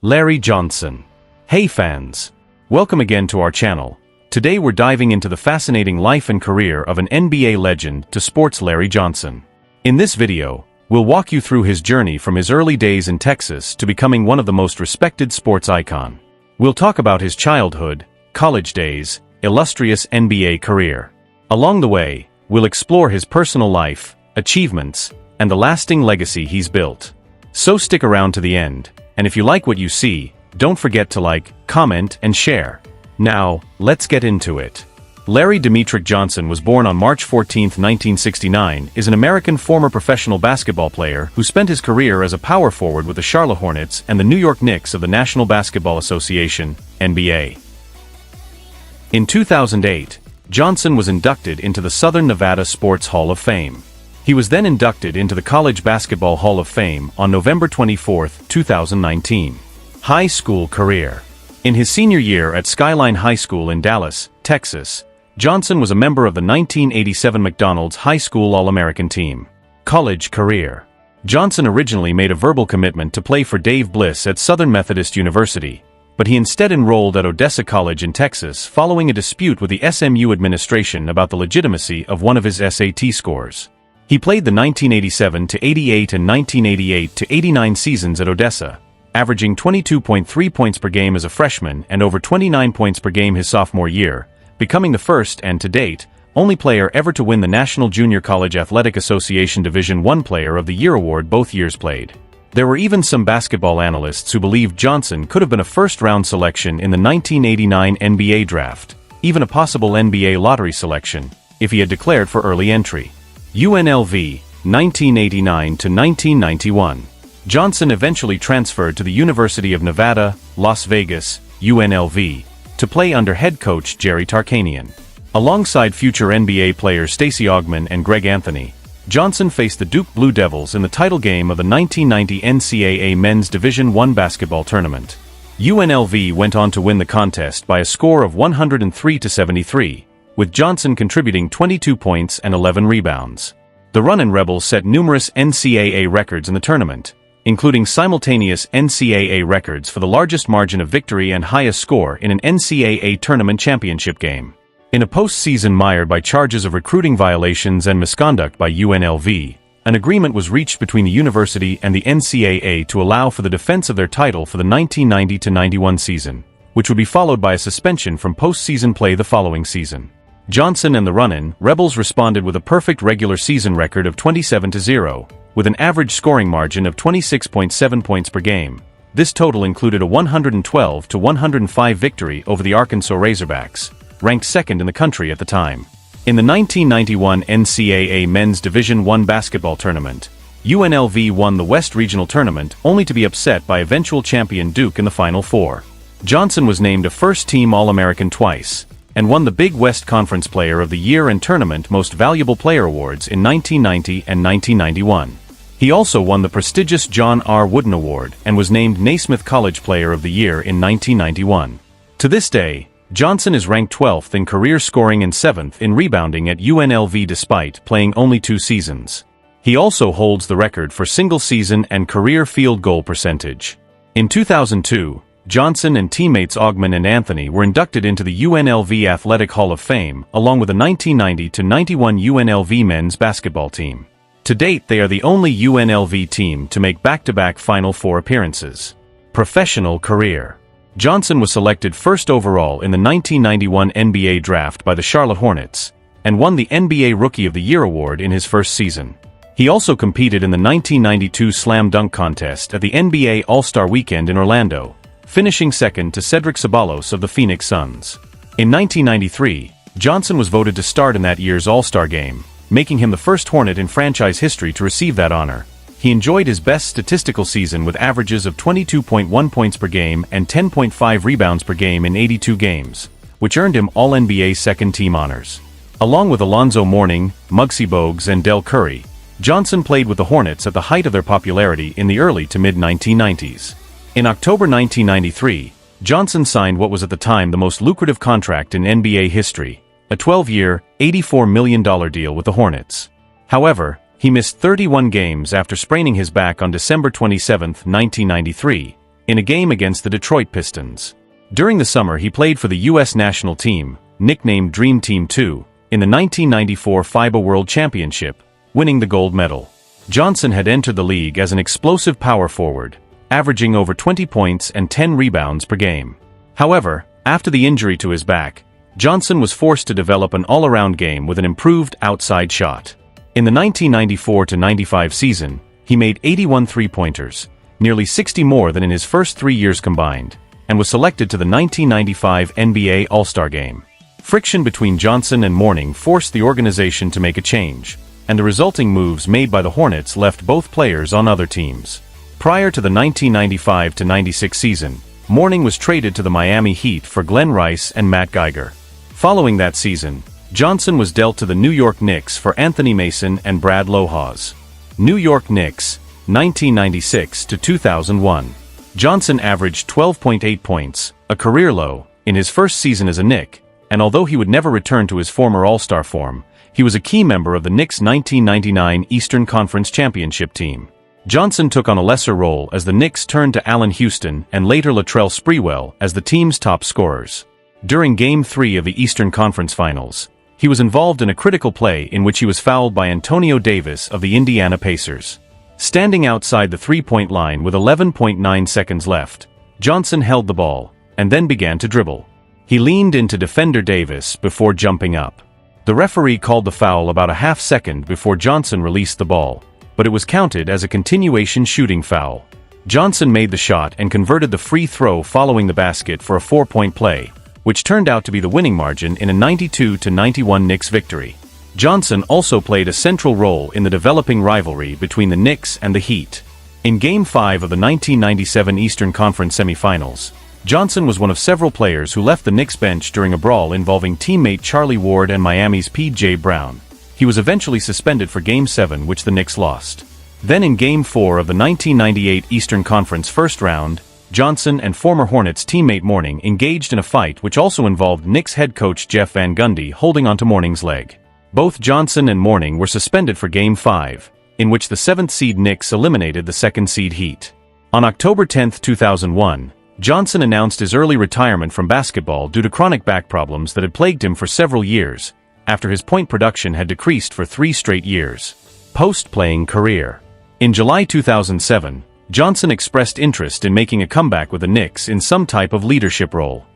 Larry Johnson. Hey fans! Welcome again to our channel. Today we're diving into the fascinating life and career of an NBA legend to sports Larry Johnson. In this video, we'll walk you through his journey from his early days in Texas to becoming one of the most respected sports icon. We'll talk about his childhood, college days, illustrious NBA career. Along the way, we'll explore his personal life, achievements, and the lasting legacy he's built. So stick around to the end, and if you like what you see, don't forget to like, comment, and share. Now, let's get into it. Larry Demetric Johnson was born on March 14, 1969, is an American former professional basketball player who spent his career as a power forward with the Charlotte Hornets and the New York Knicks of the National Basketball Association, NBA. In 2008, Johnson was inducted into the Southern Nevada Sports Hall of Fame. He was then inducted into the College Basketball Hall of Fame on November 24, 2019. High school career. In his senior year at Skyline High School in Dallas, Texas, Johnson was a member of the 1987 McDonald's High School All-American team. College career. Johnson originally made a verbal commitment to play for Dave Bliss at Southern Methodist University, but he instead enrolled at Odessa College in Texas following a dispute with the SMU administration about the legitimacy of one of his SAT scores. He played the 1987-88 and 1988-89 seasons at Odessa, averaging 22.3 points per game as a freshman and over 29 points per game his sophomore year, becoming the first and, to date, only player ever to win the National Junior College Athletic Association Division I Player of the Year award both years played. There were even some basketball analysts who believed Johnson could have been a first-round selection in the 1989 NBA draft, even a possible NBA lottery selection, if he had declared for early entry. UNLV, 1989-1991. Johnson eventually transferred to the University of Nevada, Las Vegas, UNLV, to play under head coach Jerry Tarkanian. Alongside future NBA players Stacey Augmon and Greg Anthony, Johnson faced the Duke Blue Devils in the title game of the 1990 NCAA Men's Division I basketball tournament. UNLV went on to win the contest by a score of 103-73, with Johnson contributing 22 points and 11 rebounds. The Runnin' Rebels set numerous NCAA records in the tournament, including simultaneous NCAA records for the largest margin of victory and highest score in an NCAA tournament championship game. In a postseason mired by charges of recruiting violations and misconduct by UNLV, an agreement was reached between the university and the NCAA to allow for the defense of their title for the 1990-91 season, which would be followed by a suspension from postseason play the following season. Johnson and the Runnin' Rebels responded with a perfect regular season record of 27-0, with an average scoring margin of 26.7 points per game. This total included a 112-105 victory over the Arkansas Razorbacks, ranked second in the country at the time. In the 1991 NCAA Men's Division I basketball tournament, UNLV won the West Regional Tournament only to be upset by eventual champion Duke in the Final Four. Johnson was named a first-team All-American twice, and won the Big West Conference Player of the Year and Tournament Most Valuable Player awards in 1990 and 1991. He also won the prestigious John R. Wooden Award and was named Naismith College Player of the Year in 1991. To this day, Johnson is ranked 12th in career scoring and 7th in rebounding at UNLV despite playing only 2 seasons. He also holds the record for single-season and career field goal percentage. In 2002, Johnson and teammates Augmon and Anthony were inducted into the UNLV Athletic Hall of Fame along with the 1990-91 UNLV men's basketball team. To date, they are the only UNLV team to make back-to-back Final Four appearances. Professional career. Johnson was selected first overall in the 1991 NBA draft by the Charlotte Hornets, and won the NBA Rookie of the Year award in his first season. He also competed in the 1992 Slam Dunk Contest at the NBA All-Star Weekend in Orlando, finishing second to Cedric Ceballos of the Phoenix Suns. In 1993, Johnson was voted to start in that year's All-Star Game, making him the first Hornet in franchise history to receive that honor. He enjoyed his best statistical season with averages of 22.1 points per game and 10.5 rebounds per game in 82 games, which earned him All-NBA second-team honors. Along with Alonzo Mourning, Muggsy Bogues and Del Curry, Johnson played with the Hornets at the height of their popularity in the early to mid-1990s. In October 1993, Johnson signed what was at the time the most lucrative contract in NBA history, a 12-year, $84 million deal with the Hornets. However, he missed 31 games after spraining his back on December 27, 1993, in a game against the Detroit Pistons. During the summer he played for the U.S. national team, nicknamed Dream Team 2, in the 1994 FIBA World Championship, winning the gold medal. Johnson had entered the league as an explosive power forward, averaging over 20 points and 10 rebounds per game. However, after the injury to his back, Johnson was forced to develop an all-around game with an improved outside shot. In the 1994-95 season, he made 81 three-pointers, nearly 60 more than in his first 3 years combined, and was selected to the 1995 NBA All-Star Game. Friction between Johnson and Mourning forced the organization to make a change, and the resulting moves made by the Hornets left both players on other teams. Prior to the 1995-96 season, Mourning was traded to the Miami Heat for Glenn Rice and Matt Geiger. Following that season, Johnson was dealt to the New York Knicks for Anthony Mason and Brad Lohas. New York Knicks, 1996-2001. Johnson averaged 12.8 points, a career low, in his first season as a Knick, and although he would never return to his former All-Star form, he was a key member of the Knicks' 1999 Eastern Conference Championship team. Johnson took on a lesser role as the Knicks turned to Allen Houston and later Latrell Sprewell as the team's top scorers. During Game 3 of the Eastern Conference Finals, he was involved in a critical play in which he was fouled by Antonio Davis of the Indiana Pacers. Standing outside the three-point line with 11.9 seconds left, Johnson held the ball, and then began to dribble. He leaned into defender Davis before jumping up. The referee called the foul about a half second before Johnson released the ball, but it was counted as a continuation shooting foul. Johnson made the shot and converted the free throw following the basket for a 4-point play, which turned out to be the winning margin in a 92-91 Knicks victory. Johnson also played a central role in the developing rivalry between the Knicks and the Heat. In Game 5 of the 1997 Eastern Conference semifinals, Johnson was one of several players who left the Knicks bench during a brawl involving teammate Charlie Ward and Miami's P.J. Brown. He was eventually suspended for Game 7, which the Knicks lost. Then in Game 4 of the 1998 Eastern Conference first round, Johnson and former Hornets teammate Mourning engaged in a fight which also involved Knicks head coach Jeff Van Gundy holding onto Mourning's leg. Both Johnson and Mourning were suspended for Game 5, in which the 7th-seed Knicks eliminated the 2nd-seed Heat. On October 10, 2001, Johnson announced his early retirement from basketball due to chronic back problems that had plagued him for several years, after his point production had decreased for 3 straight years. Post-playing career. In July 2007, Johnson expressed interest in making a comeback with the Knicks in some type of leadership role.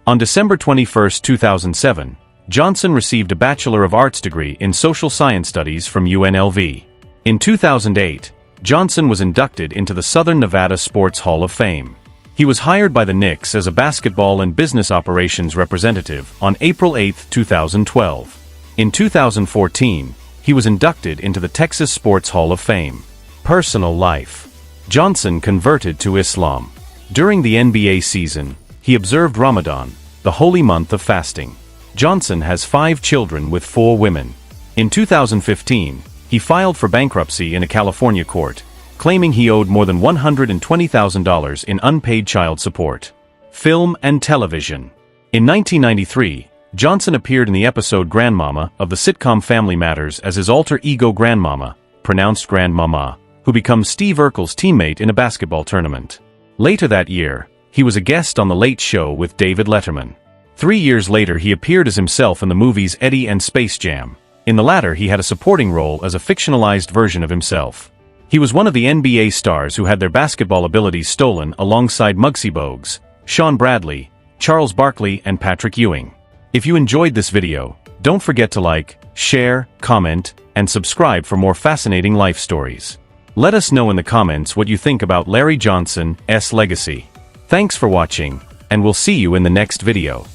On December 21, 2007, Johnson received a Bachelor of Arts degree in Social Science Studies from UNLV. In 2008, Johnson was inducted into the Southern Nevada Sports Hall of Fame. He was hired by the Knicks as a basketball and business operations representative on April 8, 2012. In 2014, he was inducted into the Texas Sports Hall of Fame. Personal life. Johnson converted to Islam. During the NBA season, he observed Ramadan, the holy month of fasting. Johnson has 5 children with 4 women. In 2015, he filed for bankruptcy in a California court, claiming he owed more than $120,000 in unpaid child support. Film and television. In 1993, Johnson appeared in the episode Grandmama of the sitcom Family Matters as his alter ego Grandmama, pronounced Grandmama, who becomes Steve Urkel's teammate in a basketball tournament. Later that year, he was a guest on The Late Show with David Letterman. 3 years later he appeared as himself in the movies Eddie and Space Jam. In the latter he had a supporting role as a fictionalized version of himself. He was one of the NBA stars who had their basketball abilities stolen alongside Muggsy Bogues, Sean Bradley, Charles Barkley and Patrick Ewing. If you enjoyed this video, don't forget to like, share, comment, and subscribe for more fascinating life stories. Let us know in the comments what you think about Larry Johnson's legacy. Thanks for watching, and we'll see you in the next video.